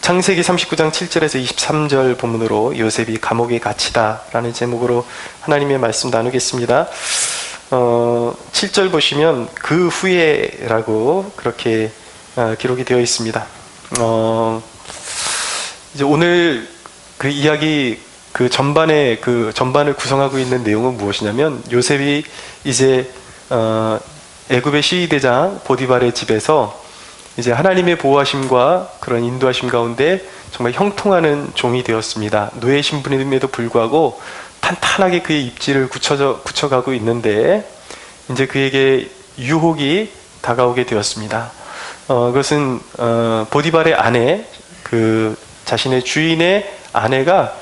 창세기 39장 7절에서 23절 본문으로 요셉이 감옥에 갇히다 라는 제목으로 하나님의 말씀 나누겠습니다. 7절 보시면 그 후에 라고 그렇게 기록이 되어 있습니다. 이제 오늘 그 이야기 전반을 구성하고 있는 내용은 무엇이냐면, 요셉이 이제 애굽의 시위대장 보디발의 집에서 이제 하나님의 보호하심과 그런 인도하심 가운데 정말 형통하는 종이 되었습니다. 노예 신분임에도 불구하고 탄탄하게 그의 입지를 굳혀가고 있는데, 이제 그에게 유혹이 다가오게 되었습니다. 그것은 보디발의 아내, 자신의 주인의 아내가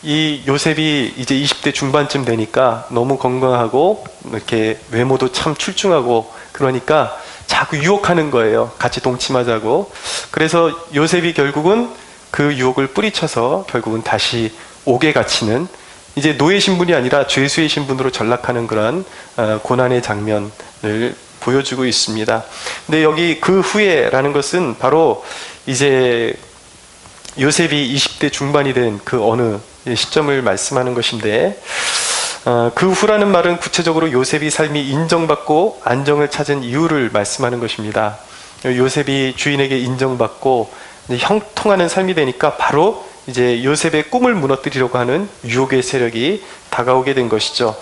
이 요셉이 이제 20대 중반쯤 되니까 너무 건강하고 이렇게 외모도 참 출중하고 그러니까 자꾸 유혹하는 거예요. 같이 동침하자고. 그래서 요셉이 결국은 그 유혹을 뿌리쳐서 결국은 다시 옥에 갇히는, 이제 노예 신분이 아니라 죄수의 신분으로 전락하는 그런 고난의 장면을 보여주고 있습니다. 근데 여기 그 후에라는 것은 바로 이제 요셉이 20대 중반이 된 그 어느 시점을 말씀하는 것인데, 그 후라는 말은 구체적으로 요셉이 삶이 인정받고 안정을 찾은 이유를 말씀하는 것입니다. 요셉이 주인에게 인정받고 형통하는 삶이 되니까 바로 이제 요셉의 꿈을 무너뜨리려고 하는 유혹의 세력이 다가오게 된 것이죠.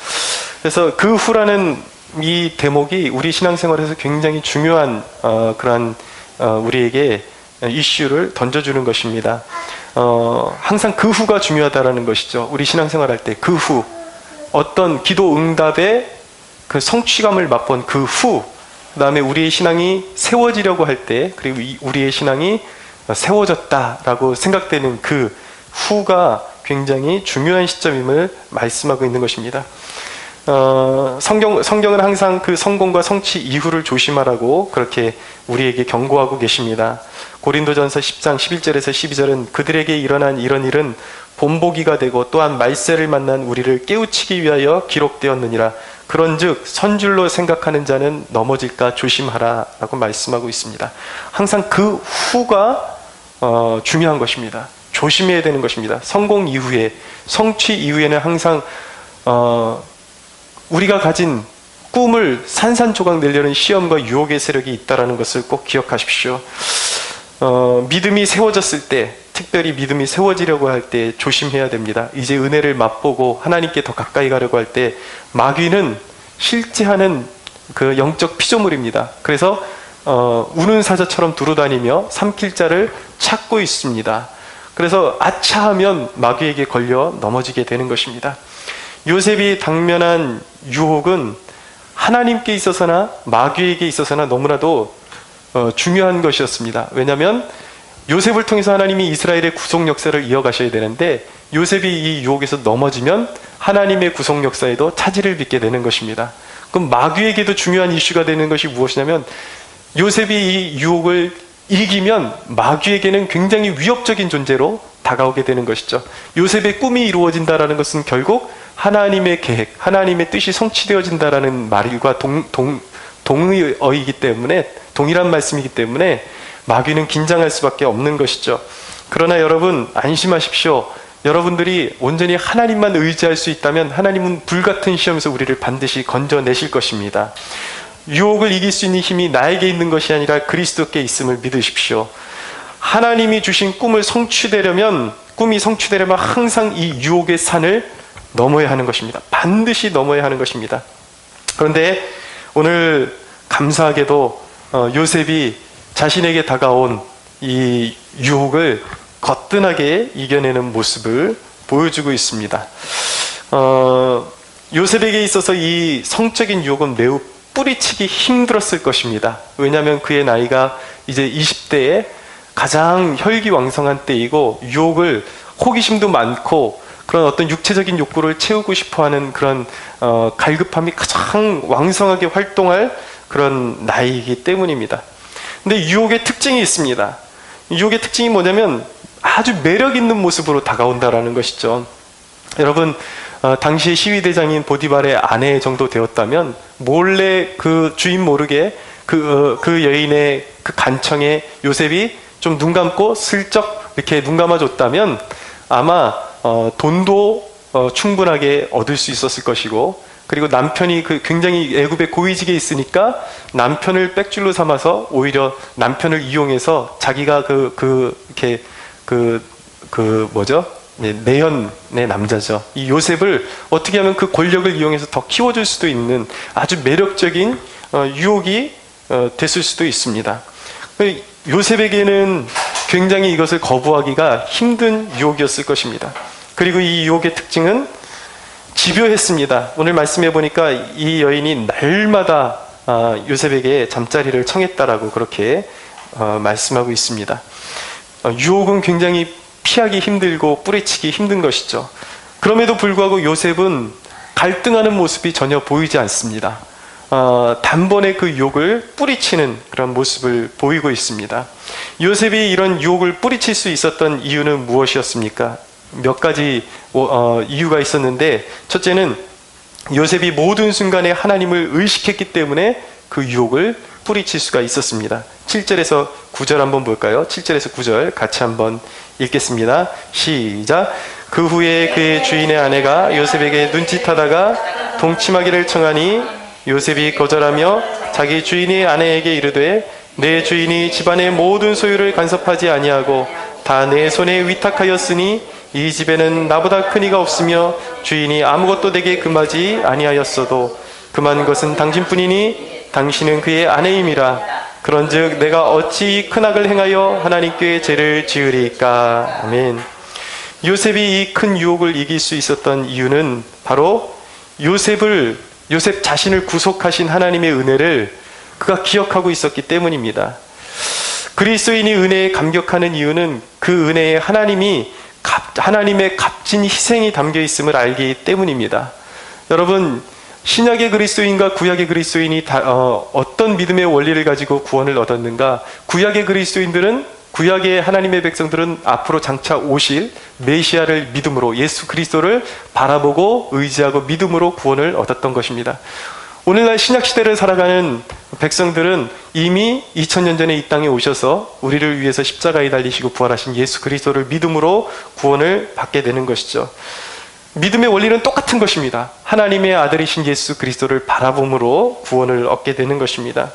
그래서 그 후라는 이 대목이 우리 신앙생활에서 굉장히 중요한 그러한 우리에게 이슈를 던져주는 것입니다. 항상 그 후가 중요하다라는 것이죠. 우리 신앙생활 할 때 그 후, 어떤 기도 응답의 그 성취감을 맛본 그 후, 그 다음에 우리의 신앙이 세워지려고 할 때, 그리고 우리의 신앙이 세워졌다라고 생각되는 그 후가 굉장히 중요한 시점임을 말씀하고 있는 것입니다. 성경은 항상 그 성공과 성취 이후를 조심하라고 그렇게 우리에게 경고하고 계십니다. 고린도전서 10장 11절에서 12절은 그들에게 일어난 이런 일은 본보기가 되고 또한 말세를 만난 우리를 깨우치기 위하여 기록되었느니라. 그런즉 선줄로 생각하는 자는 넘어질까 조심하라 라고 말씀하고 있습니다. 항상 그 후가 중요한 것입니다. 조심해야 되는 것입니다. 성공 이후에, 성취 이후에는 항상 우리가 가진 꿈을 산산조각 내려는 시험과 유혹의 세력이 있다는 것을 꼭 기억하십시오. 믿음이 세워졌을 때, 특별히 믿음이 세워지려고 할 때 조심해야 됩니다. 이제 은혜를 맛보고 하나님께 더 가까이 가려고 할 때 마귀는 실제하는 그 영적 피조물입니다. 그래서 우는 사자처럼 두루다니며 삼킬 자를 찾고 있습니다. 그래서 아차하면 마귀에게 걸려 넘어지게 되는 것입니다. 요셉이 당면한 유혹은 하나님께 있어서나 마귀에게 있어서나 너무나도 중요한 것이었습니다. 왜냐하면 요셉을 통해서 하나님이 이스라엘의 구속 역사를 이어가셔야 되는데, 요셉이 이 유혹에서 넘어지면 하나님의 구속 역사에도 차질을 빚게 되는 것입니다. 그럼 마귀에게도 중요한 이슈가 되는 것이 무엇이냐면, 요셉이 이 유혹을 이기면 마귀에게는 굉장히 위협적인 존재로 다가오게 되는 것이죠. 요셉의 꿈이 이루어진다는 것은 결국 하나님의 계획, 하나님의 뜻이 성취되어진다는 말과 동의어이기 때문에, 동일한 말씀이기 때문에 마귀는 긴장할 수밖에 없는 것이죠. 그러나 여러분 안심하십시오. 여러분들이 온전히 하나님만 의지할 수 있다면 하나님은 불같은 시험에서 우리를 반드시 건져내실 것입니다. 유혹을 이길 수 있는 힘이 나에게 있는 것이 아니라 그리스도께 있음을 믿으십시오. 하나님이 주신 꿈이 성취되려면 항상 이 유혹의 산을 넘어야 하는 것입니다. 반드시 넘어야 하는 것입니다. 그런데 오늘 감사하게도 요셉이 자신에게 다가온 이 유혹을 거뜬하게 이겨내는 모습을 보여주고 있습니다. 요셉에게 있어서 이 성적인 유혹은 매우 뿌리치기 힘들었을 것입니다. 왜냐하면 그의 나이가 이제 20대에 가장 혈기왕성한 때이고, 유혹을, 호기심도 많고 그런 어떤 육체적인 욕구를 채우고 싶어하는 그런 갈급함이 가장 왕성하게 활동할 그런 나이이기 때문입니다. 근데 유혹의 특징이 있습니다. 유혹의 특징이 뭐냐면 아주 매력 있는 모습으로 다가온다라는 것이죠. 여러분, 당시의 시위대장인 보디발의 아내 정도 되었다면 몰래 그 주인 모르게 그 여인의 그 간청에 요셉이 좀 눈 감고 슬쩍 이렇게 눈 감아줬다면 아마 돈도 충분하게 얻을 수 있었을 것이고, 그리고 남편이 굉장히 애굽에 고위직에 있으니까 남편을 백줄로 삼아서 오히려 남편을 이용해서 자기가 이렇게 뭐죠? 네, 내연의 남자죠. 이 요셉을 어떻게 하면 그 권력을 이용해서 더 키워줄 수도 있는 아주 매력적인 유혹이 됐을 수도 있습니다. 요셉에게는 굉장히 이것을 거부하기가 힘든 유혹이었을 것입니다. 그리고 이 유혹의 특징은 집요했습니다. 오늘 말씀해 보니까 이 여인이 날마다 요셉에게 잠자리를 청했다라고 그렇게 말씀하고 있습니다. 유혹은 굉장히 피하기 힘들고 뿌리치기 힘든 것이죠. 그럼에도 불구하고 요셉은 갈등하는 모습이 전혀 보이지 않습니다. 단번에 그 유혹을 뿌리치는 그런 모습을 보이고 있습니다. 요셉이 이런 유혹을 뿌리칠 수 있었던 이유는 무엇이었습니까? 몇 가지 이유가 있었는데, 첫째는 요셉이 모든 순간에 하나님을 의식했기 때문에 그 유혹을 뿌리칠 수가 있었습니다. 7절에서 9절 한번 볼까요? 7절에서 9절 같이 한번 읽겠습니다. 시작. 그 후에 그의 주인의 아내가 요셉에게 눈짓하다가 동침하기를 청하니 요셉이 거절하며 자기 주인의 아내에게 이르되 내 주인이 집안의 모든 소유를 간섭하지 아니하고 다 내 손에 위탁하였으니 이 집에는 나보다 큰 이가 없으며 주인이 아무것도 내게 금하지 아니하였어도 금한 것은 당신뿐이니 당신은 그의 아내임이라. 그런즉 내가 어찌 큰 악을 행하여 하나님께 죄를 지으리까. 아멘. 요셉이 이 큰 유혹을 이길 수 있었던 이유는 바로 요셉 자신을 구속하신 하나님의 은혜를 그가 기억하고 있었기 때문입니다. 그리스도인이 은혜에 감격하는 이유는 그 은혜에 하나님의 값진 희생이 담겨 있음을 알기 때문입니다. 여러분, 신약의 그리스도인과 구약의 그리스도인이 어떤 믿음의 원리를 가지고 구원을 얻었는가? 구약의 그리스도인들은, 구약의 하나님의 백성들은 앞으로 장차 오실 메시아를 믿음으로, 예수 그리스도를 바라보고 의지하고 믿음으로 구원을 얻었던 것입니다. 오늘날 신약시대를 살아가는 백성들은 이미 2000년 전에 이 땅에 오셔서 우리를 위해서 십자가에 달리시고 부활하신 예수 그리스도를 믿음으로 구원을 받게 되는 것이죠. 믿음의 원리는 똑같은 것입니다. 하나님의 아들이신 예수 그리스도를 바라봄으로 구원을 얻게 되는 것입니다.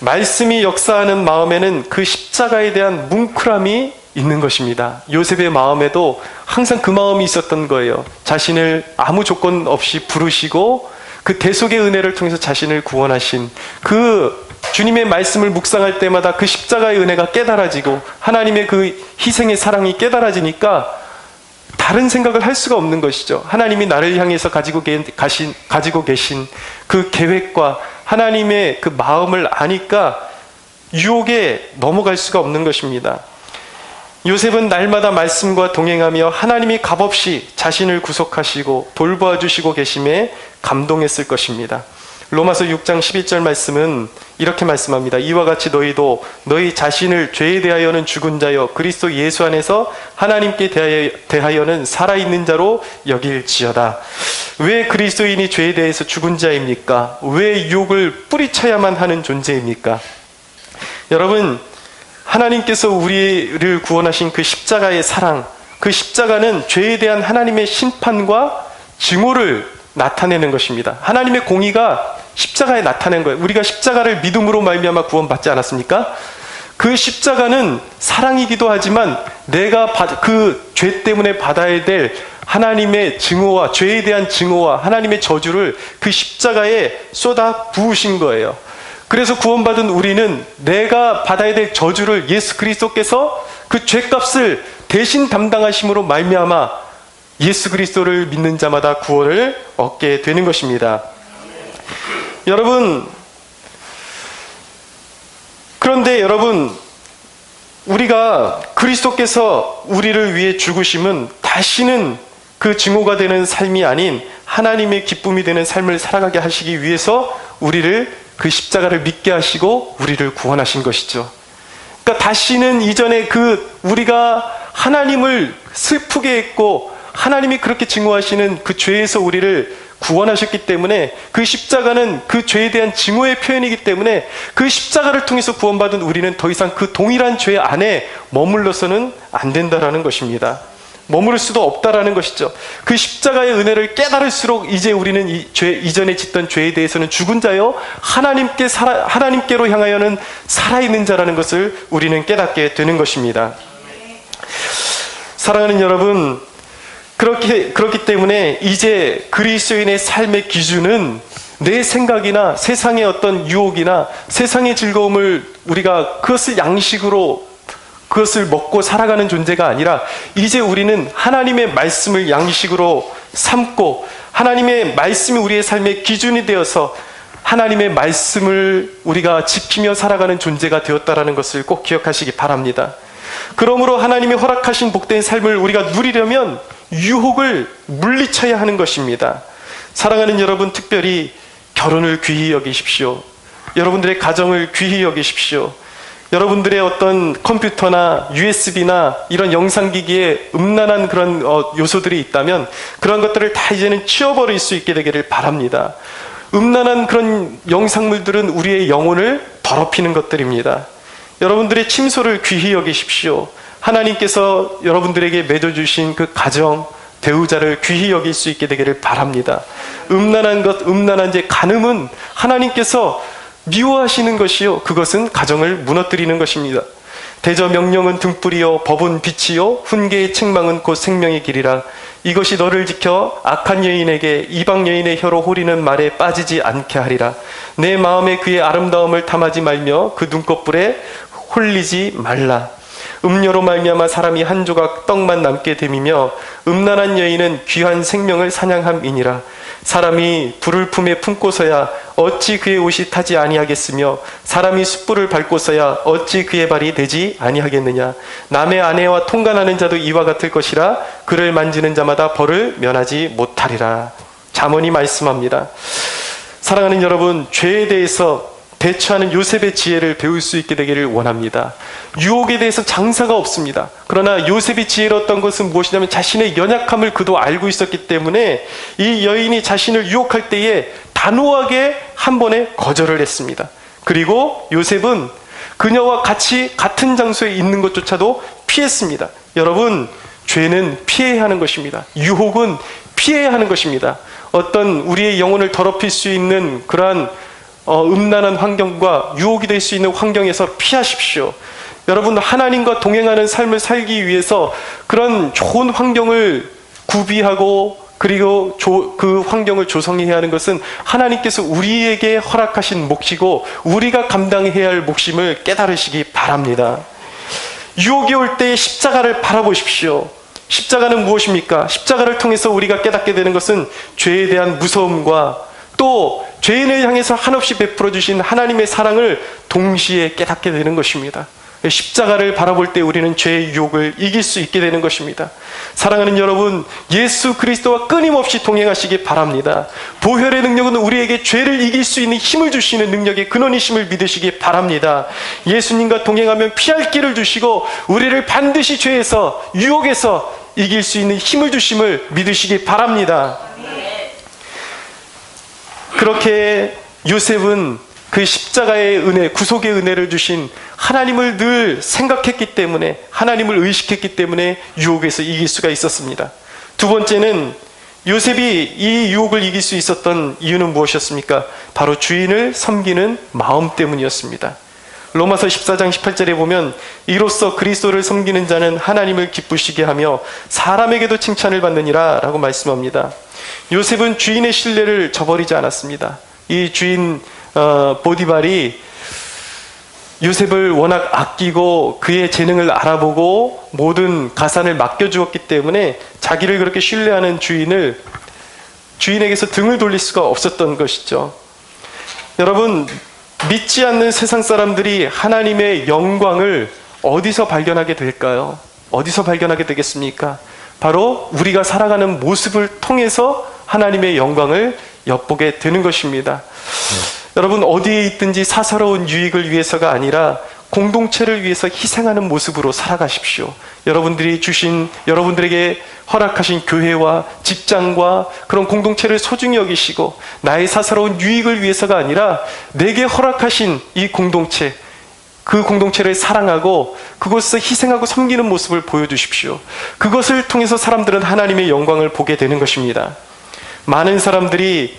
말씀이 역사하는 마음에는 그 십자가에 대한 뭉클함이 있는 것입니다. 요셉의 마음에도 항상 그 마음이 있었던 거예요. 자신을 아무 조건 없이 부르시고 그 대속의 은혜를 통해서 자신을 구원하신 그 주님의 말씀을 묵상할 때마다 그 십자가의 은혜가 깨달아지고 하나님의 그 희생의 사랑이 깨달아지니까 다른 생각을 할 수가 없는 것이죠. 하나님이 나를 향해서 가지고 계신 그 계획과 하나님의 그 마음을 아니까 유혹에 넘어갈 수가 없는 것입니다. 요셉은 날마다 말씀과 동행하며 하나님이 값없이 자신을 구속하시고 돌보아 주시고 계심에 감동했을 것입니다. 로마서 6장 11절 말씀은 이렇게 말씀합니다. 이와 같이 너희도 너희 자신을 죄에 대하여는 죽은 자여 그리스도 예수 안에서 하나님께 대하여는 살아있는 자로 여길지어다. 왜 그리스도인이 죄에 대해서 죽은 자입니까? 왜 유혹을 뿌리쳐야만 하는 존재입니까? 여러분, 하나님께서 우리를 구원하신 그 십자가의 사랑, 그 십자가는 죄에 대한 하나님의 심판과 증오를 나타내는 것입니다. 하나님의 공의가 십자가에 나타낸 거예요. 우리가 십자가를 믿음으로 말미암아 구원받지 않았습니까? 그 십자가는 사랑이기도 하지만 내가 그 죄 때문에 받아야 될 하나님의 증오와 죄에 대한 증오와 하나님의 저주를 그 십자가에 쏟아 부으신 거예요. 그래서 구원받은 우리는 내가 받아야 될 저주를 예수 그리스도께서 그 죄값을 대신 담당하심으로 말미암아 예수 그리스도를 믿는 자마다 구원을 얻게 되는 것입니다. 그런데 여러분, 우리가 그리스도께서 우리를 위해 죽으심은 다시는 그 증오가 되는 삶이 아닌 하나님의 기쁨이 되는 삶을 살아가게 하시기 위해서 우리를 그 십자가를 믿게 하시고 우리를 구원하신 것이죠. 그러니까 다시는 이전에 우리가 하나님을 슬프게 했고 하나님이 그렇게 증오하시는 그 죄에서 우리를 구원하셨기 때문에 그 십자가는 그 죄에 대한 증오의 표현이기 때문에 그 십자가를 통해서 구원받은 우리는 더 이상 그 동일한 죄 안에 머물러서는 안 된다라는 것입니다. 머무를 수도 없다라는 것이죠. 그 십자가의 은혜를 깨달을수록 이제 우리는 이전에 짓던 죄에 대해서는 죽은 자요 하나님께로 향하여는 살아있는 자라는 것을 우리는 깨닫게 되는 것입니다. 사랑하는 여러분, 그렇기 때문에 이제 그리스도인의 삶의 기준은 내 생각이나 세상의 어떤 유혹이나 세상의 즐거움을 우리가 그것을 양식으로 그것을 먹고 살아가는 존재가 아니라 이제 우리는 하나님의 말씀을 양식으로 삼고 하나님의 말씀이 우리의 삶의 기준이 되어서 하나님의 말씀을 우리가 지키며 살아가는 존재가 되었다는 것을 꼭 기억하시기 바랍니다. 그러므로 하나님이 허락하신 복된 삶을 우리가 누리려면 유혹을 물리쳐야 하는 것입니다. 사랑하는 여러분, 특별히 결혼을 귀히 여기십시오. 여러분들의 가정을 귀히 여기십시오. 여러분들의 어떤 컴퓨터나 USB나 이런 영상기기에 음란한 그런 요소들이 있다면 그런 것들을 다 이제는 치워버릴 수 있게 되기를 바랍니다. 음란한 그런 영상물들은 우리의 영혼을 더럽히는 것들입니다. 여러분들의 침소를 귀히 여기십시오. 하나님께서 여러분들에게 맺어주신 그 가정, 배우자를 귀히 여길 수 있게 되기를 바랍니다. 음란한 제 간음은 하나님께서 미워하시는 것이요 그것은 가정을 무너뜨리는 것입니다. 대저 명령은 등불이요 법은 빛이요 훈계의 책망은 곧 생명의 길이라. 이것이 너를 지켜 악한 여인에게 이방 여인의 혀로 호리는 말에 빠지지 않게 하리라. 내 마음에 그의 아름다움을 탐하지 말며 그 눈꺼풀에 홀리지 말라. 음료로 말미암아 사람이 한 조각 떡만 남게 됨이며 음란한 여인은 귀한 생명을 사냥함이니라. 사람이 불을 품에 품고서야 어찌 그의 옷이 타지 아니하겠으며 사람이 숯불을 밟고서야 어찌 그의 발이 되지 아니하겠느냐. 남의 아내와 통간하는 자도 이와 같을 것이라. 그를 만지는 자마다 벌을 면하지 못하리라. 잠언이 말씀합니다. 사랑하는 여러분, 죄에 대해서 대처하는 요셉의 지혜를 배울 수 있게 되기를 원합니다. 유혹에 대해서 장사가 없습니다. 그러나 요셉이 지혜로웠던 것은 무엇이냐면 자신의 연약함을 그도 알고 있었기 때문에 이 여인이 자신을 유혹할 때에 단호하게 한 번에 거절을 했습니다. 그리고 요셉은 그녀와 같이 같은 장소에 있는 것조차도 피했습니다. 여러분, 죄는 피해야 하는 것입니다. 유혹은 피해야 하는 것입니다. 어떤 우리의 영혼을 더럽힐 수 있는 그러한 음란한 환경과 유혹이 될 수 있는 환경에서 피하십시오. 여러분, 하나님과 동행하는 삶을 살기 위해서 그런 좋은 환경을 구비하고 그리고 그 환경을 조성해야 하는 것은 하나님께서 우리에게 허락하신 몫이고 우리가 감당해야 할 몫임을 깨달으시기 바랍니다. 유혹이 올 때 십자가를 바라보십시오. 십자가는 무엇입니까? 십자가를 통해서 우리가 깨닫게 되는 것은 죄에 대한 무서움과 또 죄인을 향해서 한없이 베풀어 주신 하나님의 사랑을 동시에 깨닫게 되는 것입니다. 십자가를 바라볼 때 우리는 죄의 유혹을 이길 수 있게 되는 것입니다. 사랑하는 여러분, 예수 그리스도와 끊임없이 동행하시기 바랍니다. 보혈의 능력은 우리에게 죄를 이길 수 있는 힘을 주시는 능력의 근원이심을 믿으시기 바랍니다. 예수님과 동행하면 피할 길을 주시고 우리를 반드시 죄에서 유혹에서 이길 수 있는 힘을 주심을 믿으시기 바랍니다. 그렇게 요셉은 그 십자가의 은혜, 구속의 은혜를 주신 하나님을 늘 생각했기 때문에, 하나님을 의식했기 때문에 유혹에서 이길 수가 있었습니다. 두 번째는 요셉이 이 유혹을 이길 수 있었던 이유는 무엇이었습니까? 바로 주인을 섬기는 마음 때문이었습니다. 로마서 14장 18절에 보면 이로써 그리스도를 섬기는 자는 하나님을 기쁘시게 하며 사람에게도 칭찬을 받느니라 라고 말씀합니다. 요셉은 주인의 신뢰를 저버리지 않았습니다. 이 주인 보디발이 요셉을 워낙 아끼고 그의 재능을 알아보고 모든 가산을 맡겨주었기 때문에 자기를 그렇게 신뢰하는 주인에게서 등을 돌릴 수가 없었던 것이죠. 여러분, 믿지 않는 세상 사람들이 하나님의 영광을 어디서 발견하게 될까요? 어디서 발견하게 되겠습니까? 바로 우리가 살아가는 모습을 통해서 하나님의 영광을 엿보게 되는 것입니다. 여러분, 어디에 있든지 사사로운 유익을 위해서가 아니라 공동체를 위해서 희생하는 모습으로 살아가십시오. 여러분들에게 허락하신 교회와 직장과 그런 공동체를 소중히 여기시고 나의 사사로운 유익을 위해서가 아니라 내게 허락하신 이 공동체, 그 공동체를 사랑하고 그곳에서 희생하고 섬기는 모습을 보여주십시오. 그것을 통해서 사람들은 하나님의 영광을 보게 되는 것입니다. 많은 사람들이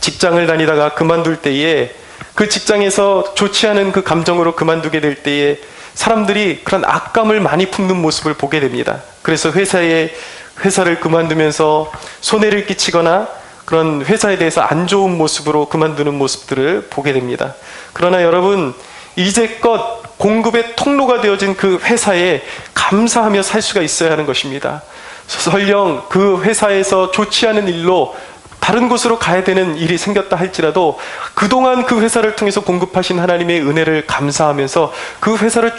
직장을 다니다가 그만둘 때에 그 직장에서 좋지 않은 그 감정으로 그만두게 될 때에 사람들이 그런 악감을 많이 품는 모습을 보게 됩니다. 그래서 회사를 그만두면서 손해를 끼치거나 그런 회사에 대해서 안 좋은 모습으로 그만두는 모습들을 보게 됩니다. 그러나 여러분, 이제껏 공급의 통로가 되어진 그 회사에 감사하며 살 수가 있어야 하는 것입니다. 설령 그 회사에서 좋지 않은 일로 다른 곳으로 가야 되는 일이 생겼다 할지라도 그동안 그 회사를 통해서 공급하신 하나님의 은혜를 감사하면서 그 회사를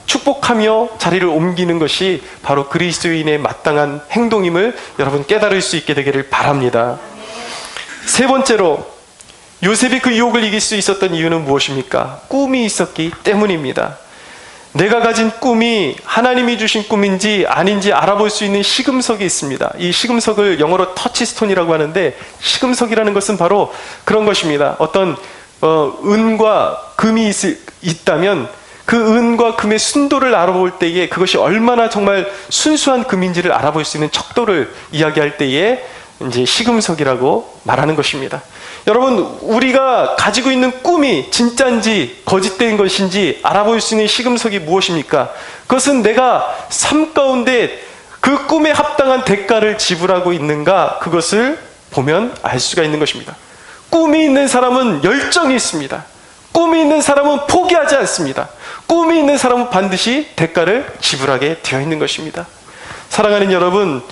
축복하며 자리를 옮기는 것이 바로 그리스도인의 마땅한 행동임을 여러분 깨달을 수 있게 되기를 바랍니다. 세 번째로, 요셉이 그 유혹을 이길 수 있었던 이유는 무엇입니까? 꿈이 있었기 때문입니다. 내가 가진 꿈이 하나님이 주신 꿈인지 아닌지 알아볼 수 있는 시금석이 있습니다. 이 시금석을 영어로 터치스톤이라고 하는데, 시금석이라는 것은 바로 그런 것입니다. 어떤 은과 금이 있다면 그 은과 금의 순도를 알아볼 때에 그것이 얼마나 정말 순수한 금인지를 알아볼 수 있는 척도를 이야기할 때에 이제 시금석이라고 말하는 것입니다. 여러분, 우리가 가지고 있는 꿈이 진짜인지 거짓된 것인지 알아볼 수 있는 시금석이 무엇입니까? 그것은 내가 삶 가운데 그 꿈에 합당한 대가를 지불하고 있는가, 그것을 보면 알 수가 있는 것입니다. 꿈이 있는 사람은 열정이 있습니다. 꿈이 있는 사람은 포기하지 않습니다. 꿈이 있는 사람은 반드시 대가를 지불하게 되어 있는 것입니다. 사랑하는 여러분,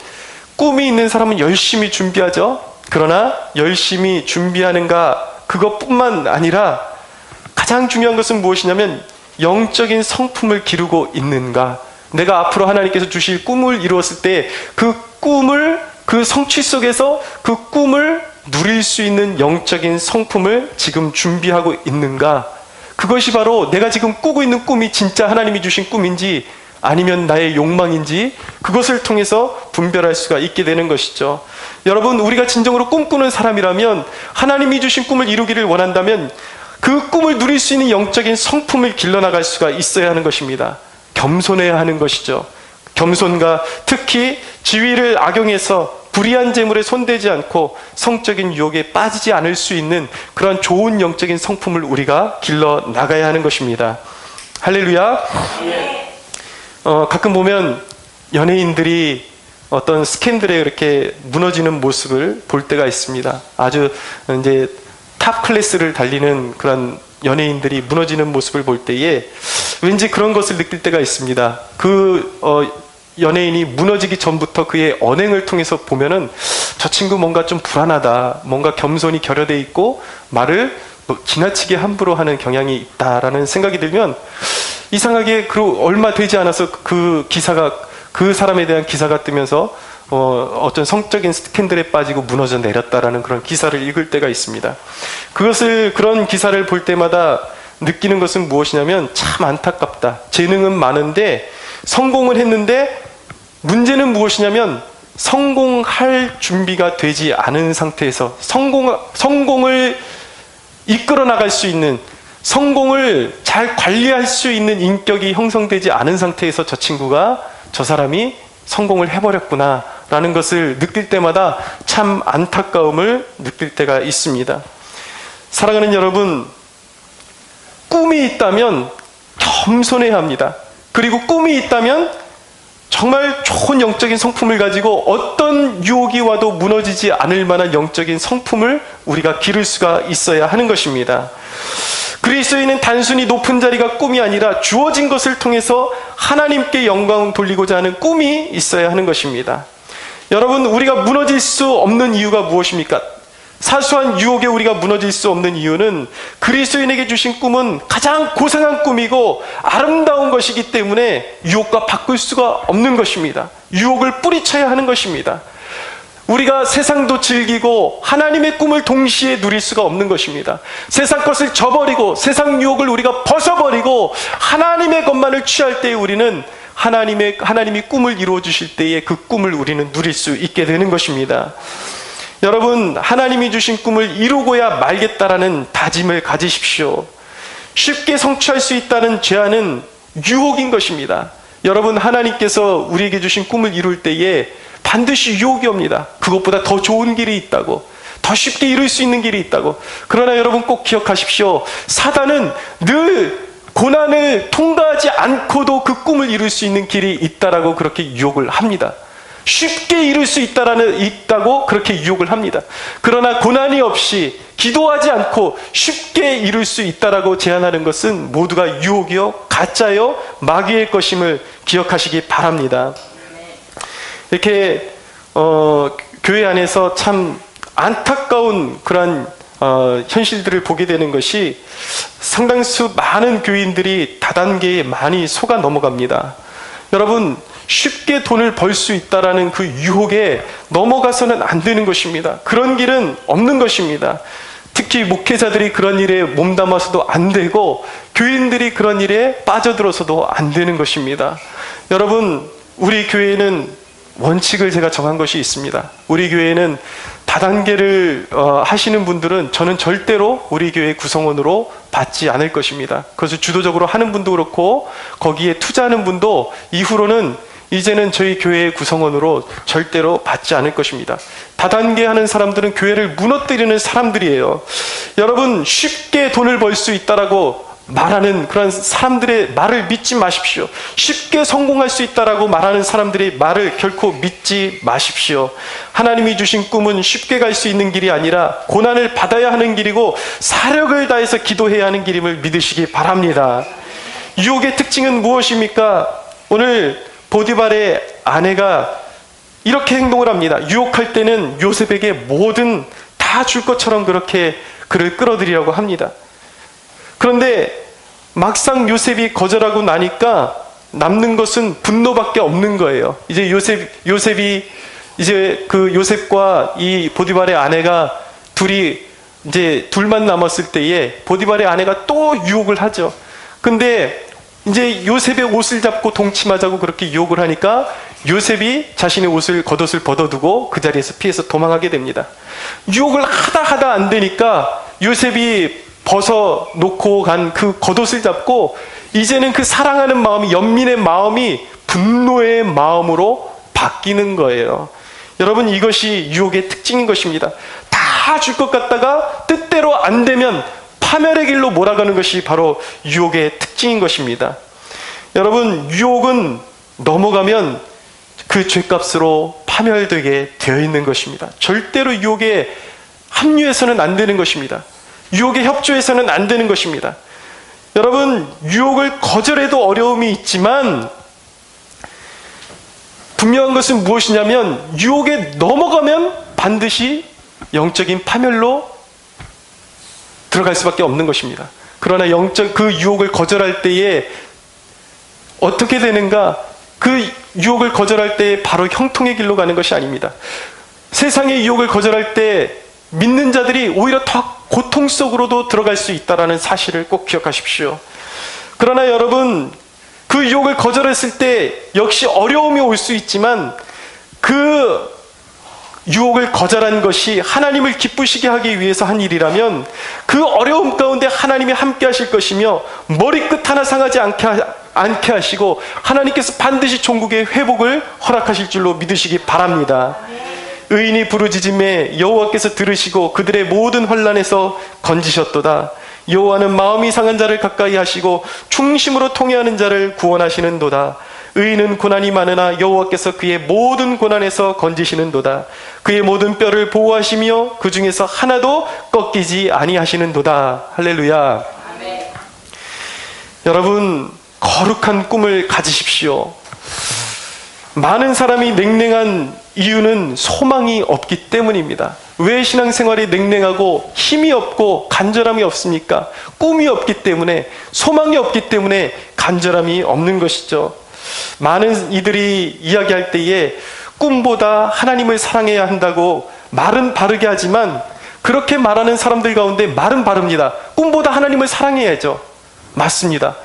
꿈이 있는 사람은 열심히 준비하죠. 그러나 열심히 준비하는가, 그것뿐만 아니라 가장 중요한 것은 무엇이냐면 영적인 성품을 기르고 있는가. 내가 앞으로 하나님께서 주실 꿈을 이루었을 때 그 성취 속에서 그 꿈을 누릴 수 있는 영적인 성품을 지금 준비하고 있는가. 그것이 바로 내가 지금 꾸고 있는 꿈이 진짜 하나님이 주신 꿈인지 아니면 나의 욕망인지, 그것을 통해서 분별할 수가 있게 되는 것이죠. 여러분, 우리가 진정으로 꿈꾸는 사람이라면, 하나님이 주신 꿈을 이루기를 원한다면 그 꿈을 누릴 수 있는 영적인 성품을 길러나갈 수가 있어야 하는 것입니다. 겸손해야 하는 것이죠. 겸손과 특히 지위를 악용해서 불의한 재물에 손대지 않고 성적인 유혹에 빠지지 않을 수 있는 그런 좋은 영적인 성품을 우리가 길러 나가야 하는 것입니다. 할렐루야. 가끔 보면 연예인들이 어떤 스캔들에 이렇게 무너지는 모습을 볼 때가 있습니다. 아주 이제 탑 클래스를 달리는 그런 연예인들이 무너지는 모습을 볼 때에 왠지 그런 것을 느낄 때가 있습니다. 연예인이 무너지기 전부터 그의 언행을 통해서 보면은 저 친구 뭔가 좀 불안하다, 뭔가 겸손이 결여돼 있고 말을 지나치게 함부로 하는 경향이 있다라는 생각이 들면, 이상하게 얼마 되지 않아서 그 사람에 대한 기사가 뜨면서 어떤 성적인 스캔들에 빠지고 무너져 내렸다라는 그런 기사를 읽을 때가 있습니다. 그런 기사를 볼 때마다 느끼는 것은 무엇이냐면 참 안타깝다. 재능은 많은데 성공을 했는데 문제는 무엇이냐면 성공할 준비가 되지 않은 상태에서 성공을 이끌어 나갈 수 있는, 성공을 잘 관리할 수 있는 인격이 형성되지 않은 상태에서 저 사람이 성공을 해버렸구나 라는 것을 느낄 때마다 참 안타까움을 느낄 때가 있습니다. 사랑하는 여러분, 꿈이 있다면 겸손해야 합니다. 그리고 꿈이 있다면 정말 좋은 영적인 성품을 가지고 어떤 유혹이 와도 무너지지 않을 만한 영적인 성품을 우리가 기를 수가 있어야 하는 것입니다. 그리스도인은 단순히 높은 자리가 꿈이 아니라 주어진 것을 통해서 하나님께 영광을 돌리고자 하는 꿈이 있어야 하는 것입니다. 여러분, 우리가 무너질 수 없는 이유가 무엇입니까? 사소한 유혹에 우리가 무너질 수 없는 이유는 그리스도인에게 주신 꿈은 가장 고상한 꿈이고 아름다운 것이기 때문에 유혹과 바꿀 수가 없는 것입니다. 유혹을 뿌리쳐야 하는 것입니다. 우리가 세상도 즐기고 하나님의 꿈을 동시에 누릴 수가 없는 것입니다. 세상 것을 저버리고 세상 유혹을 우리가 벗어버리고 하나님의 것만을 취할 때에 우리는 하나님이 꿈을 이루어 주실 때에 그 꿈을 우리는 누릴 수 있게 되는 것입니다. 여러분, 하나님이 주신 꿈을 이루고야 말겠다라는 다짐을 가지십시오. 쉽게 성취할 수 있다는 제안은 유혹인 것입니다. 여러분, 하나님께서 우리에게 주신 꿈을 이룰 때에 반드시 유혹이 옵니다. 그것보다 더 좋은 길이 있다고, 더 쉽게 이룰 수 있는 길이 있다고. 그러나 여러분 꼭 기억하십시오. 사단은 늘 고난을 통과하지 않고도 그 꿈을 이룰 수 있는 길이 있다라고 그렇게 유혹을 합니다. 쉽게 이룰 수 있다고 그렇게 유혹을 합니다. 그러나 고난이 없이 기도하지 않고 쉽게 이룰 수 있다라고 제안하는 것은 모두가 유혹이요, 가짜요, 마귀의 것임을 기억하시기 바랍니다. 이렇게 교회 안에서 참 안타까운 그런 현실들을 보게 되는 것이 상당수 많은 교인들이 다단계에 많이 속아 넘어갑니다. 여러분, 쉽게 돈을 벌 수 있다라는 그 유혹에 넘어가서는 안 되는 것입니다. 그런 길은 없는 것입니다. 특히 목회자들이 그런 일에 몸담아서도 안 되고 교인들이 그런 일에 빠져들어서도 안 되는 것입니다. 여러분, 우리 교회는 원칙을 제가 정한 것이 있습니다. 우리 교회는 다단계를 하시는 분들은 저는 절대로 우리 교회 구성원으로 받지 않을 것입니다. 그것을 주도적으로 하는 분도 그렇고 거기에 투자하는 분도 이후로는 이제는 저희 교회의 구성원으로 절대로 받지 않을 것입니다. 다단계 하는 사람들은 교회를 무너뜨리는 사람들이에요. 여러분, 쉽게 돈을 벌 수 있다라고 말하는 그런 사람들의 말을 믿지 마십시오. 쉽게 성공할 수 있다라고 말하는 사람들의 말을 결코 믿지 마십시오. 하나님이 주신 꿈은 쉽게 갈 수 있는 길이 아니라 고난을 받아야 하는 길이고 사력을 다해서 기도해야 하는 길임을 믿으시기 바랍니다. 유혹의 특징은 무엇입니까? 오늘 보디발의 아내가 이렇게 행동을 합니다. 유혹할 때는 요셉에게 뭐든 다 줄 것처럼 그렇게 그를 끌어들이려고 합니다. 그런데 막상 요셉이 거절하고 나니까 남는 것은 분노밖에 없는 거예요. 이제 요셉이 이제 그 요셉과 이 보디발의 아내가 둘만 남았을 때에 보디발의 아내가 또 유혹을 하죠. 근데 이제 요셉의 옷을 잡고 동침하자고 그렇게 유혹을 하니까 요셉이 자신의 겉옷을 벗어두고 그 자리에서 피해서 도망하게 됩니다. 유혹을 하다 안 되니까 요셉이 벗어놓고 간 그 겉옷을 잡고 이제는 그 사랑하는 마음이, 연민의 마음이 분노의 마음으로 바뀌는 거예요. 여러분, 이것이 유혹의 특징인 것입니다. 다 줄 것 같다가 뜻대로 안 되면 파멸의 길로 몰아가는 것이 바로 유혹의 특징인 것입니다. 여러분, 유혹은 넘어가면 그 죄값으로 파멸되게 되어 있는 것입니다. 절대로 유혹에 합류해서는 안 되는 것입니다. 유혹에 협조해서는 안 되는 것입니다. 여러분, 유혹을 거절해도 어려움이 있지만 분명한 것은 무엇이냐면 유혹에 넘어가면 반드시 영적인 파멸로 들어갈 수밖에 없는 것입니다. 그러나 그 유혹을 거절할 때에 어떻게 되는가? 그 유혹을 거절할 때 바로 형통의 길로 가는 것이 아닙니다. 세상의 유혹을 거절할 때 믿는 자들이 오히려 더 고통 속으로도 들어갈 수 있다는 사실을 꼭 기억하십시오. 그러나 여러분, 그 유혹을 거절했을 때 역시 어려움이 올 수 있지만 그 유혹을 거절한 것이 하나님을 기쁘시게 하기 위해서 한 일이라면 그 어려움 가운데 하나님이 함께 하실 것이며 머리끝 하나 상하지 않게 하시고 하나님께서 반드시 종국의 회복을 허락하실 줄로 믿으시기 바랍니다. 의인이 부르짖음에 여호와께서 들으시고 그들의 모든 환난에서 건지셨도다. 여호와는 마음이 상한 자를 가까이 하시고 충심으로 통회하는 자를 구원하시는도다. 의인은 고난이 많으나 여호와께서 그의 모든 고난에서 건지시는도다. 그의 모든 뼈를 보호하시며 그 중에서 하나도 꺾이지 아니하시는도다. 할렐루야. 아멘. 여러분, 거룩한 꿈을 가지십시오. 많은 사람이 냉랭한 이유는 소망이 없기 때문입니다. 왜 신앙생활이 냉랭하고 힘이 없고 간절함이 없습니까? 꿈이 없기 때문에, 소망이 없기 때문에 간절함이 없는 것이죠. 많은 이들이 이야기할 때에 꿈보다 하나님을 사랑해야 한다고 말은 바르게 하지만, 그렇게 말하는 사람들 가운데 말은 바릅니다. 꿈보다 하나님을 사랑해야죠. 맞습니다.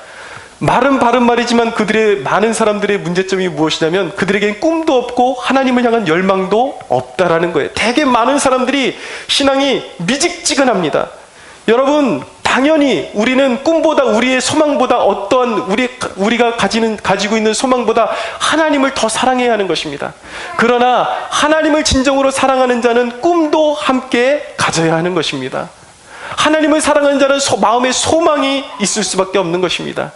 말은 바른 말이지만 그들의 많은 사람들의 문제점이 무엇이냐면 그들에겐 꿈도 없고 하나님을 향한 열망도 없다라는 거예요. 되게 많은 사람들이 신앙이 미직지근합니다. 여러분, 당연히 우리는 꿈보다, 우리의 소망보다, 어떠한 우리가 가지고 있는 소망보다 하나님을 더 사랑해야 하는 것입니다. 그러나 하나님을 진정으로 사랑하는 자는 꿈도 함께 가져야 하는 것입니다. 하나님을 사랑하는 자는 마음에 소망이 있을 수밖에 없는 것입니다.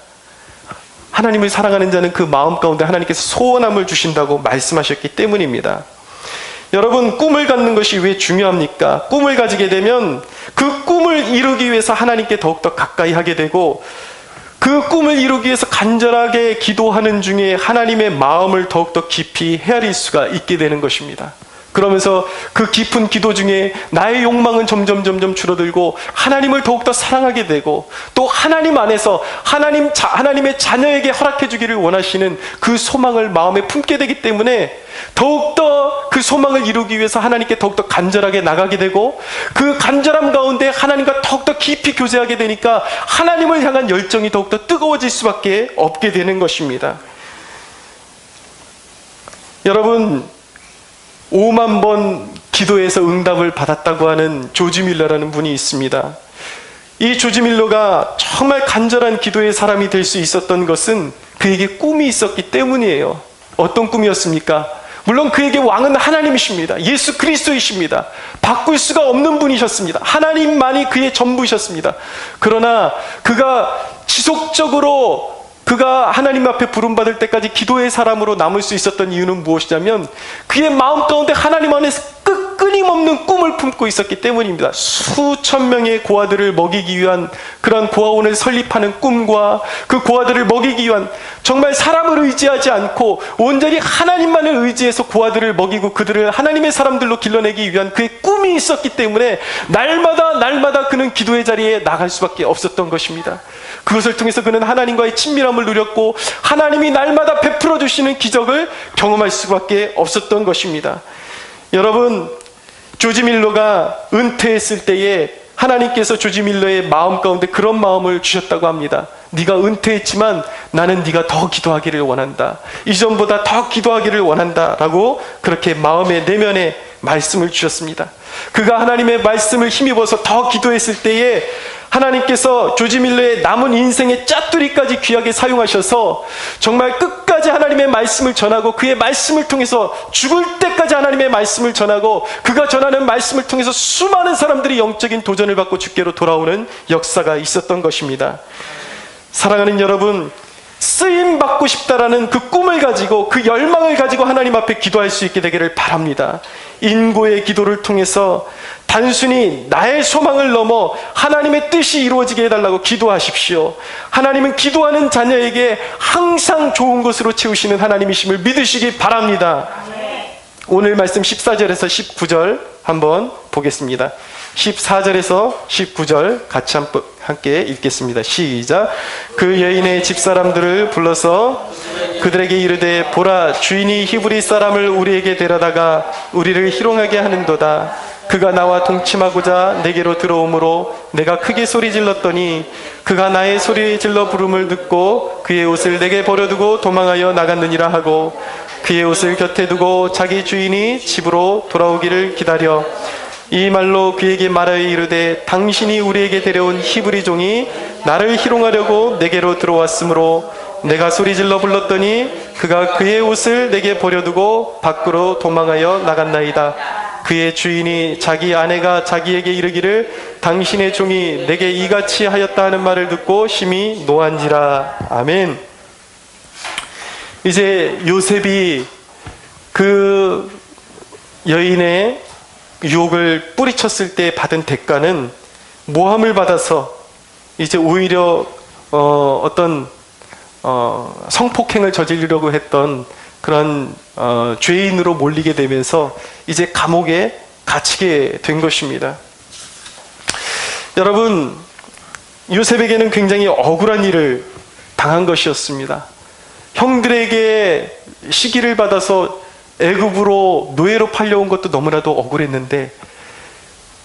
하나님을 사랑하는 자는 그 마음 가운데 하나님께서 소원함을 주신다고 말씀하셨기 때문입니다. 여러분, 꿈을 갖는 것이 왜 중요합니까? 꿈을 가지게 되면 그 꿈을 이루기 위해서 하나님께 더욱더 가까이 하게 되고, 그 꿈을 이루기 위해서 간절하게 기도하는 중에 하나님의 마음을 더욱더 깊이 헤아릴 수가 있게 되는 것입니다. 그러면서 그 깊은 기도 중에 나의 욕망은 점점 줄어들고 하나님을 더욱더 사랑하게 되고, 또 하나님 안에서 하나님의 자녀에게 허락해 주기를 원하시는 그 소망을 마음에 품게 되기 때문에 더욱더 그 소망을 이루기 위해서 하나님께 더욱더 간절하게 나가게 되고, 그 간절함 가운데 하나님과 더욱더 깊이 교제하게 되니까 하나님을 향한 열정이 더욱더 뜨거워질 수밖에 없게 되는 것입니다. 여러분, 5만 번 기도해서 응답을 받았다고 하는 조지 밀러라는 분이 있습니다. 이 조지 밀러가 정말 간절한 기도의 사람이 될 수 있었던 것은 그에게 꿈이 있었기 때문이에요. 어떤 꿈이었습니까? 물론 그에게 왕은 하나님이십니다. 예수 그리스도이십니다. 바꿀 수가 없는 분이셨습니다. 하나님만이 그의 전부이셨습니다. 그러나 그가 지속적으로 그가 하나님 앞에 부름받을 때까지 기도의 사람으로 남을 수 있었던 이유는 무엇이냐면 그의 마음 가운데 하나님 안에서 끊임없는 꿈을 품고 있었기 때문입니다. 수천 명의 고아들을 먹이기 위한 그런 고아원을 설립하는 꿈과 그 고아들을 먹이기 위한, 정말 사람을 의지하지 않고 온전히 하나님만을 의지해서 고아들을 먹이고 그들을 하나님의 사람들로 길러내기 위한 그의 꿈이 있었기 때문에 날마다 그는 기도의 자리에 나갈 수밖에 없었던 것입니다. 그것을 통해서 그는 하나님과의 친밀함을 누렸고 하나님이 날마다 베풀어 주시는 기적을 경험할 수밖에 없었던 것입니다. 여러분, 조지 밀러가 은퇴했을 때에 하나님께서 조지 밀러의 마음 가운데 그런 마음을 주셨다고 합니다. 네가 은퇴했지만 나는 네가 더 기도하기를 원한다. 이전보다 더 기도하기를 원한다. 라고 그렇게 마음의 내면에 말씀을 주셨습니다. 그가 하나님의 말씀을 힘입어서 더 기도했을 때에 하나님께서 조지 밀러의 남은 인생의 짜투리까지 귀하게 사용하셔서 정말 끝까지 하나님의 말씀을 전하고 그의 말씀을 통해서 죽을 때까지 하나님의 말씀을 전하고 그가 전하는 말씀을 통해서 수많은 사람들이 영적인 도전을 받고 주께로 돌아오는 역사가 있었던 것입니다. 사랑하는 여러분, 쓰임받고 싶다라는 그 꿈을 가지고 그 열망을 가지고 하나님 앞에 기도할 수 있게 되기를 바랍니다. 인고의 기도를 통해서 단순히 나의 소망을 넘어 하나님의 뜻이 이루어지게 해달라고 기도하십시오. 하나님은 기도하는 자녀에게 항상 좋은 것으로 채우시는 하나님이심을 믿으시기 바랍니다. 오늘 말씀 14절에서 19절 한번 보겠습니다. 14절에서 19절 같이 함께 읽겠습니다. 시작. 그 여인의 집사람들을 불러서 그들에게 이르되 보라, 주인이 히브리 사람을 우리에게 데려다가 우리를 희롱하게 하는도다. 그가 나와 동침하고자 내게로 들어오므로 내가 크게 소리 질렀더니 그가 나의 소리 질러 부름을 듣고 그의 옷을 내게 버려두고 도망하여 나갔느니라 하고 그의 옷을 곁에 두고 자기 주인이 집으로 돌아오기를 기다려 이 말로 그에게 말하여 이르되 당신이 우리에게 데려온 히브리 종이 나를 희롱하려고 내게로 들어왔으므로 내가 소리질러 불렀더니 그가 그의 옷을 내게 버려두고 밖으로 도망하여 나갔나이다. 그의 주인이 자기 아내가 자기에게 이르기를 당신의 종이 내게 이같이 하였다 하는 말을 듣고 심히 노한지라. 아멘. 이제 요셉이 그 여인의 유혹을 뿌리쳤을 때 받은 대가는 모함을 받아서 이제 오히려 어떤 성폭행을 저지르려고 했던 그런 죄인으로 몰리게 되면서 이제 감옥에 갇히게 된 것입니다. 여러분, 요셉에게는 굉장히 억울한 일을 당한 것이었습니다. 형들에게 시기를 받아서 애굽으로 노예로 팔려온 것도 너무나도 억울했는데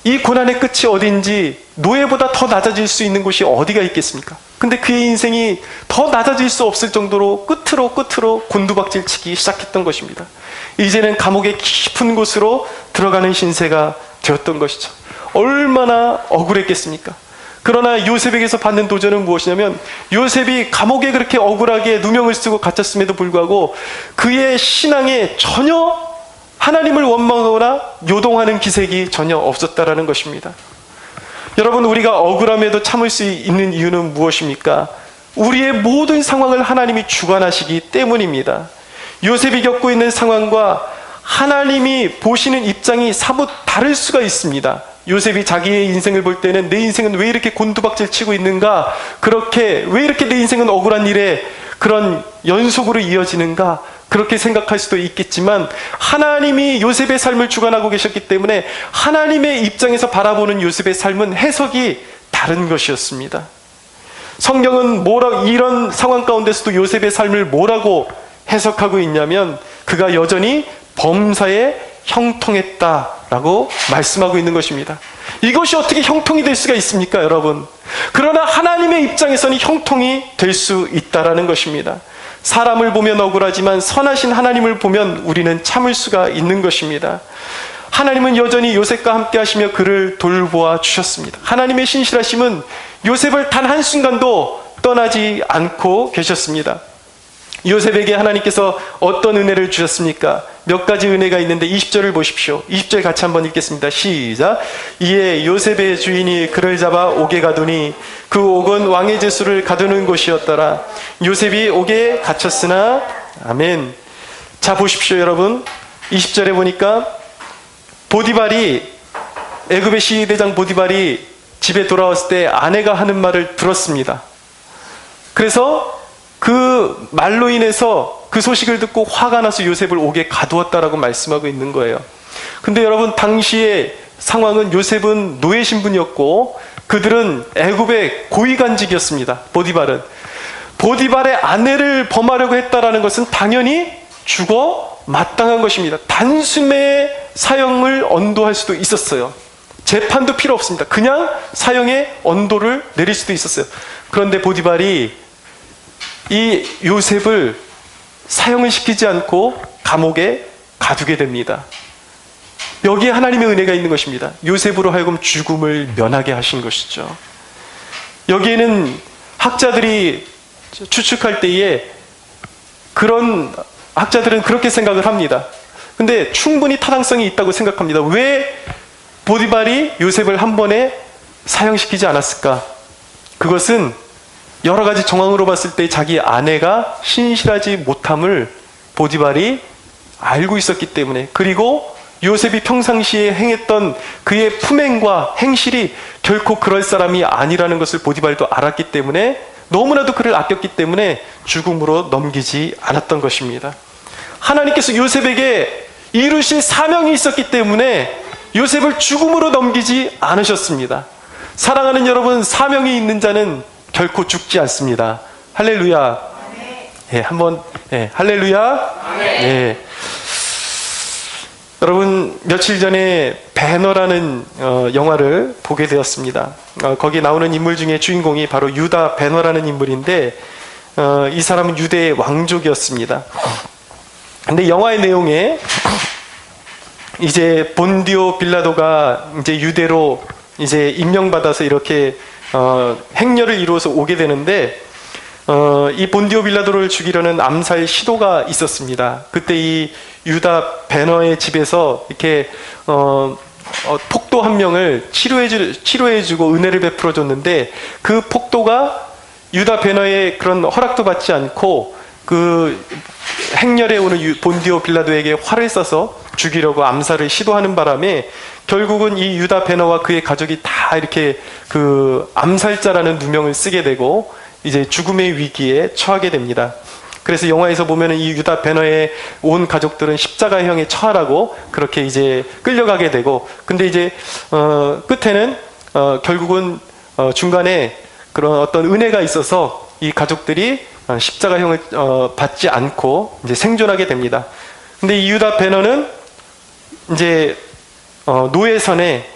이 고난의 끝이 어딘지 노예보다 더 낮아질 수 있는 곳이 어디가 있겠습니까? 근데 그의 인생이 더 낮아질 수 없을 정도로 끝으로 곤두박질 치기 시작했던 것입니다. 이제는 감옥의 깊은 곳으로 들어가는 신세가 되었던 것이죠. 얼마나 억울했겠습니까? 그러나 요셉에게서 받는 도전은 무엇이냐면, 요셉이 감옥에 그렇게 억울하게 누명을 쓰고 갇혔음에도 불구하고 그의 신앙에 전혀 하나님을 원망하거나 요동하는 기색이 전혀 없었다라는 것입니다. 여러분, 우리가 억울함에도 참을 수 있는 이유는 무엇입니까? 우리의 모든 상황을 하나님이 주관하시기 때문입니다. 요셉이 겪고 있는 상황과 하나님이 보시는 입장이 사뭇 다를 수가 있습니다. 요셉이 자기의 인생을 볼 때는 내 인생은 왜 이렇게 곤두박질 치고 있는가? 왜 이렇게 내 인생은 억울한 일에 그런 연속으로 이어지는가? 그렇게 생각할 수도 있겠지만, 하나님이 요셉의 삶을 주관하고 계셨기 때문에 하나님의 입장에서 바라보는 요셉의 삶은 해석이 다른 것이었습니다. 성경은 이런 상황 가운데서도 요셉의 삶을 뭐라고 해석하고 있냐면, 그가 여전히 범사에 형통했다라고 말씀하고 있는 것입니다. 이것이 어떻게 형통이 될 수가 있습니까, 여러분? 그러나 하나님의 입장에서는 형통이 될 수 있다라는 것입니다. 사람을 보면 억울하지만 선하신 하나님을 보면 우리는 참을 수가 있는 것입니다. 하나님은 여전히 요셉과 함께 하시며 그를 돌보아 주셨습니다. 하나님의 신실하심은 요셉을 단 한순간도 떠나지 않고 계셨습니다. 요셉에게 하나님께서 어떤 은혜를 주셨습니까? 몇 가지 은혜가 있는데 20절을 보십시오. 20절 같이 한번 읽겠습니다. 시작. 이에 요셉의 주인이 그를 잡아 옥에 가두니 그 옥은 왕의 제수를 가두는 곳이었더라. 요셉이 옥에 갇혔으나, 아멘. 자, 보십시오, 여러분. 20절에 보니까 애굽의 시대장 보디발이 집에 돌아왔을 때 아내가 하는 말을 들었습니다. 그래서 그 말로 인해서 그 소식을 듣고 화가 나서 요셉을 옥에 가두었다라고 말씀하고 있는 거예요. 근데 여러분, 당시의 상황은 요셉은 노예 신분이었고 그들은 애굽의 고위관직이었습니다. 보디발의 아내를 범하려고 했다라는 것은 당연히 죽어 마땅한 것입니다. 단숨에 사형을 언도할 수도 있었어요. 재판도 필요 없습니다. 그냥 사형의 언도를 내릴 수도 있었어요. 그런데 보디발이 이 요셉을 사형을 시키지 않고 감옥에 가두게 됩니다. 여기에 하나님의 은혜가 있는 것입니다. 요셉으로 하여금 죽음을 면하게 하신 것이죠. 여기에는 학자들이 추측할 때에 그런 학자들은 그렇게 생각을 합니다. 근데 충분히 타당성이 있다고 생각합니다. 왜 보디발이 요셉을 한 번에 사형시키지 않았을까? 그것은 여러 가지 정황으로 봤을 때 자기 아내가 신실하지 못함을 보디발이 알고 있었기 때문에, 그리고 요셉이 평상시에 행했던 그의 품행과 행실이 결코 그럴 사람이 아니라는 것을 보디발도 알았기 때문에, 너무나도 그를 아꼈기 때문에 죽음으로 넘기지 않았던 것입니다. 하나님께서 요셉에게 이루실 사명이 있었기 때문에 요셉을 죽음으로 넘기지 않으셨습니다. 사랑하는 여러분, 사명이 있는 자는 결코 죽지 않습니다. 할렐루야. 예, 한번, 할렐루야. 예. 여러분, 며칠 전에 배너라는 영화를 보게 되었습니다. 거기 나오는 인물 중에 주인공이 바로 유다 배너라는 인물인데, 이 사람은 유대의 왕족이었습니다. 근데 영화의 내용에 이제 본디오 빌라도가 이제 유대로 이제 임명받아서 이렇게 행렬을 이루어서 오게 되는데, 이 본디오 빌라도를 죽이려는 암살 시도가 있었습니다. 그때 이 유다 베너의 집에서 이렇게 폭도 한 명을 치료해주고 은혜를 베풀어줬는데, 그 폭도가 유다 베너의 그런 허락도 받지 않고 그 행렬에 오는 본디오 빌라도에게 활을 쏴서 죽이려고 암살을 시도하는 바람에 결국은 이 유다 베너와 그의 가족이 다 이렇게 그 암살자라는 누명을 쓰게 되고 이제 죽음의 위기에 처하게 됩니다. 그래서 영화에서 보면은 이 유다 베너의 온 가족들은 십자가형에 처하라고 그렇게 이제 끌려가게 되고, 근데 이제 끝에는 결국은 중간에 그런 어떤 은혜가 있어서 이 가족들이 십자가형을 받지 않고 이제 생존하게 됩니다. 근데 이 유다 베너는 이제 노예선에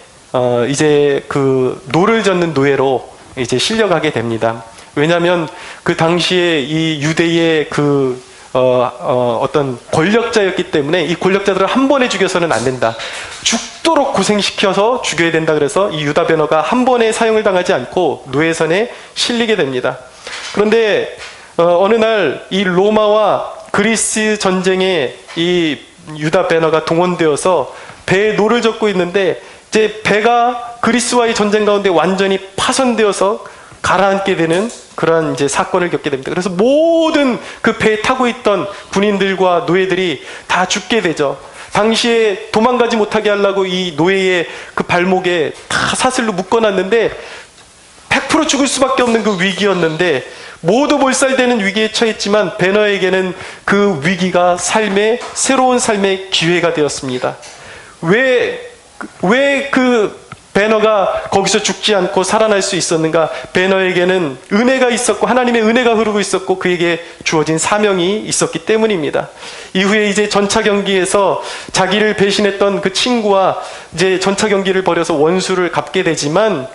이제 그 노를 젓는 노예로 이제 실려가게 됩니다. 왜냐하면 그 당시에 이 유대의 그 어떤 권력자였기 때문에 이 권력자들을 한 번에 죽여서는 안 된다. 죽도록 고생시켜서 죽여야 된다. 그래서 이 유다 베너가 한 번에 사형을 당하지 않고 노예선에 실리게 됩니다. 그런데 어느 날 이 로마와 그리스 전쟁에 이 유다 베너가 동원되어서 배에 노를 젓고 있는데 이제 배가 그리스와의 전쟁 가운데 완전히 파손되어서 가라앉게 되는 그러한 이제 사건을 겪게 됩니다. 그래서 모든 그 배에 타고 있던 군인들과 노예들이 다 죽게 되죠. 당시에 도망가지 못하게 하려고 이 노예의 그 발목에 다 사슬로 묶어놨는데 100% 죽을 수밖에 없는 그 위기였는데 모두 몰살되는 위기에 처했지만 베너에게는 그 위기가 새로운 삶의 기회가 되었습니다. 왜 그 베너가 거기서 죽지 않고 살아날 수 있었는가? 베너에게는 은혜가 있었고 하나님의 은혜가 흐르고 있었고 그에게 주어진 사명이 있었기 때문입니다. 이후에 이제 전차 경기에서 자기를 배신했던 그 친구와 이제 전차 경기를 벌여서 원수를 갚게 되지만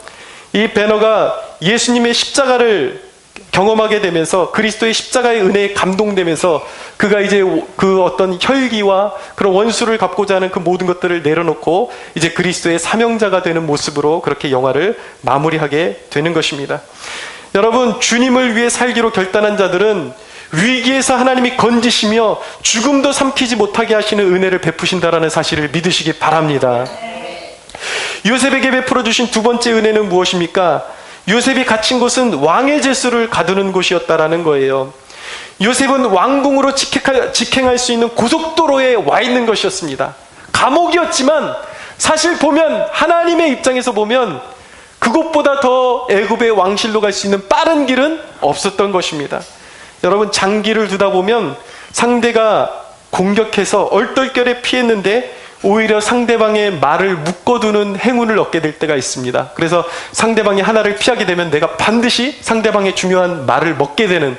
이 베너가 예수님의 십자가를 경험하게 되면서 그리스도의 십자가의 은혜에 감동되면서 그가 이제 그 어떤 혈기와 그런 원수를 갚고자 하는 그 모든 것들을 내려놓고 이제 그리스도의 사명자가 되는 모습으로 그렇게 영화를 마무리하게 되는 것입니다. 여러분, 주님을 위해 살기로 결단한 자들은 위기에서 하나님이 건지시며 죽음도 삼키지 못하게 하시는 은혜를 베푸신다라는 사실을 믿으시기 바랍니다. 요셉에게 베풀어 주신 두 번째 은혜는 무엇입니까? 요셉이 갇힌 곳은 왕의 제수를 가두는 곳이었다라는 거예요. 요셉은 왕궁으로 직행할 수 있는 고속도로에 와 있는 것이었습니다. 감옥이었지만 사실 보면 하나님의 입장에서 보면 그곳보다 더 애굽의 왕실로 갈 수 있는 빠른 길은 없었던 것입니다. 여러분, 장기를 두다 보면 상대가 공격해서 얼떨결에 피했는데 오히려 상대방의 말을 묶어두는 행운을 얻게 될 때가 있습니다. 그래서 상대방이 하나를 피하게 되면 내가 반드시 상대방의 중요한 말을 먹게 되는,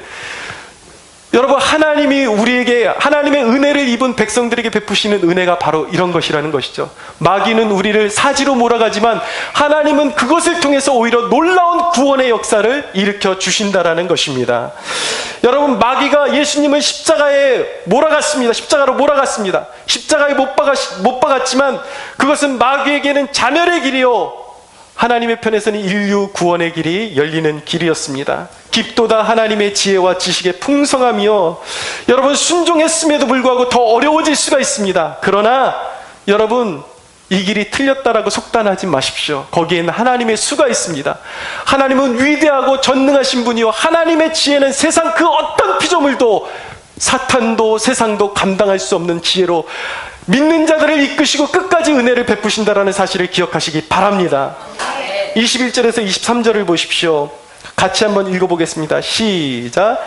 여러분, 하나님이 우리에게 하나님의 은혜를 입은 백성들에게 베푸시는 은혜가 바로 이런 것이라는 것이죠. 마귀는 우리를 사지로 몰아가지만 하나님은 그것을 통해서 오히려 놀라운 구원의 역사를 일으켜 주신다라는 것입니다. 여러분, 마귀가 예수님을 십자가에 몰아갔습니다. 십자가로 몰아갔습니다. 십자가에 못 박았지만 그것은 마귀에게는 자멸의 길이요, 하나님의 편에서는 인류 구원의 길이 열리는 길이었습니다. 깊도다 하나님의 지혜와 지식의 풍성함이요, 여러분, 순종했음에도 불구하고 더 어려워질 수가 있습니다. 그러나 여러분, 이 길이 틀렸다라고 속단하지 마십시오. 거기에는 하나님의 수가 있습니다. 하나님은 위대하고 전능하신 분이요, 하나님의 지혜는 세상 그 어떤 피조물도 사탄도 세상도 감당할 수 없는 지혜로 믿는 자들을 이끄시고 끝까지 은혜를 베푸신다라는 사실을 기억하시기 바랍니다. 21절에서 23절을 보십시오. 같이 한번 읽어보겠습니다. 시작.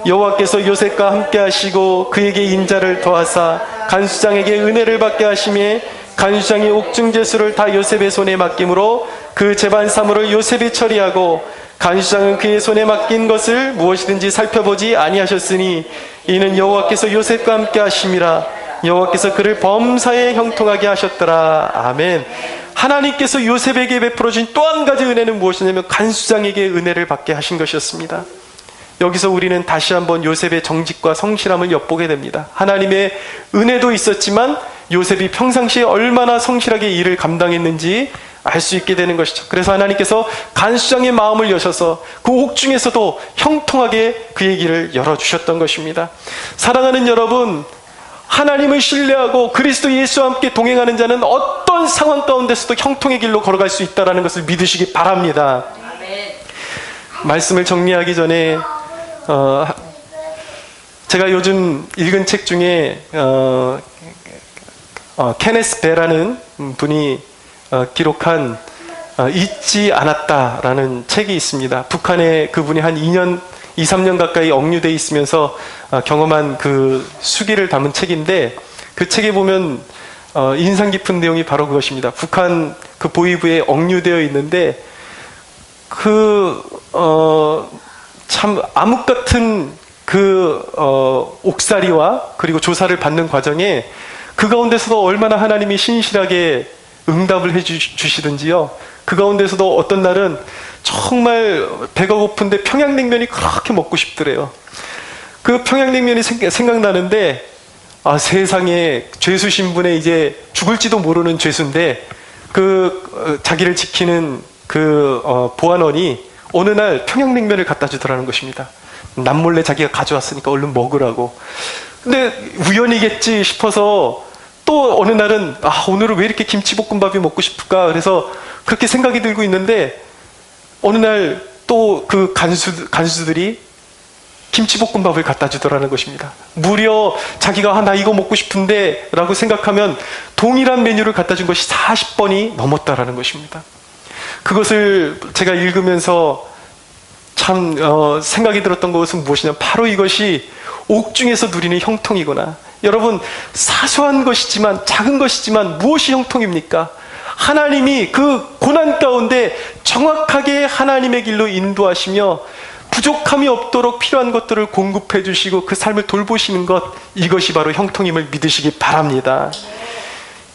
여호와께서 요셉과 함께 하시고 그에게 인자를 더하사 간수장에게 은혜를 받게 하시며 간수장이 옥중제수를 다 요셉의 손에 맡김으로 그 재반 사물을 요셉이 처리하고 간수장은 그의 손에 맡긴 것을 무엇이든지 살펴보지 아니하셨으니 이는 여호와께서 요셉과 함께 하심이라. 여호와께서 그를 범사에 형통하게 하셨더라. 아멘. 하나님께서 요셉에게 베풀어 주신 또 한 가지 은혜는 무엇이냐면 간수장에게 은혜를 받게 하신 것이었습니다. 여기서 우리는 다시 한번 요셉의 정직과 성실함을 엿보게 됩니다. 하나님의 은혜도 있었지만 요셉이 평상시에 얼마나 성실하게 일을 감당했는지 알 수 있게 되는 것이죠. 그래서 하나님께서 간수장의 마음을 여셔서 그 옥중에서도 형통하게 그의 길을 열어주셨던 것입니다. 사랑하는 여러분, 하나님을 신뢰하고 그리스도 예수와 함께 동행하는 자는 어떤 상황 가운데서도 형통의 길로 걸어갈 수 있다는 것을 믿으시기 바랍니다. 말씀을 정리하기 전에 제가 요즘 읽은 책 중에 케네스 베라는 분이 기록한 잊지 않았다라는 책이 있습니다. 북한에 그분이 한 2, 3년 가까이 억류돼 있으면서 경험한 그 수기를 담은 책인데, 그 책에 보면 인상 깊은 내용이 바로 그것입니다. 북한 그 보위부에 억류되어 있는데 참 암흑 같은 옥살이와 그리고 조사를 받는 과정에 그 가운데서도 얼마나 하나님이 신실하게 응답을 해주시든지요. 그 가운데서도 어떤 날은 정말 배가 고픈데 평양냉면이 그렇게 먹고 싶더래요. 그 평양냉면이 생각나는데, 세상에 죄수 신분에 이제 죽을지도 모르는 죄수인데 자기를 지키는 보안원이 어느 날 평양냉면을 갖다 주더라는 것입니다. 남몰래 자기가 가져왔으니까 얼른 먹으라고. 근데 우연이겠지 싶어서 또 어느 날은 오늘은 왜 이렇게 김치볶음밥이 먹고 싶을까? 그래서 그렇게 생각이 들고 있는데 어느 날 또 그 간수들이 김치볶음밥을 갖다 주더라는 것입니다. 무려 자기가 나 이거 먹고 싶은데 라고 생각하면 동일한 메뉴를 갖다 준 것이 40번이 넘었다라는 것입니다. 그것을 제가 읽으면서 참 생각이 들었던 것은 무엇이냐, 바로 이것이 옥중에서 누리는 형통이구나. 여러분, 사소한 것이지만, 작은 것이지만 무엇이 형통입니까? 하나님이 그 고난 가운데 정확하게 하나님의 길로 인도하시며 부족함이 없도록 필요한 것들을 공급해 주시고 그 삶을 돌보시는 것, 이것이 바로 형통임을 믿으시기 바랍니다.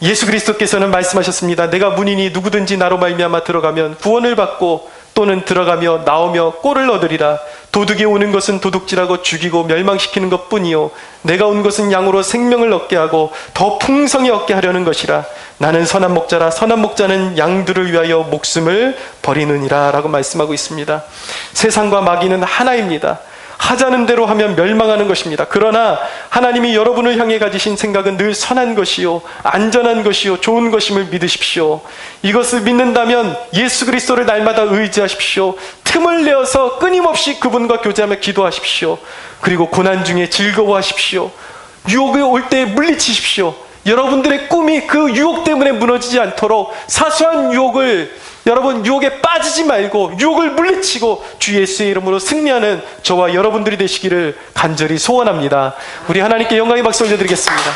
예수 그리스도께서는 말씀하셨습니다. 내가 문이니 누구든지 나로 말미암아 들어가면 구원을 받고 또는 들어가며 나오며 꼴을 얻으리라. 도둑이 오는 것은 도둑질하고 죽이고 멸망시키는 것뿐이요 내가 온 것은 양으로 생명을 얻게 하고 더 풍성히 얻게 하려는 것이라. 나는 선한 목자라. 선한 목자는 양들을 위하여 목숨을 버리느니라 라고 말씀하고 있습니다. 세상과 마귀는 하나입니다. 하자는 대로 하면 멸망하는 것입니다. 그러나 하나님이 여러분을 향해 가지신 생각은 늘 선한 것이요 안전한 것이요 좋은 것임을 믿으십시오. 이것을 믿는다면 예수 그리스도를 날마다 의지하십시오. 틈을 내어서 끊임없이 그분과 교제하며 기도하십시오. 그리고 고난 중에 즐거워하십시오. 유혹이 올 때 물리치십시오. 여러분들의 꿈이 그 유혹 때문에 무너지지 않도록 사소한 여러분 유혹에 빠지지 말고 유혹을 물리치고 주 예수의 이름으로 승리하는 저와 여러분들이 되시기를 간절히 소원합니다. 우리 하나님께 영광의 박수 올려드리겠습니다.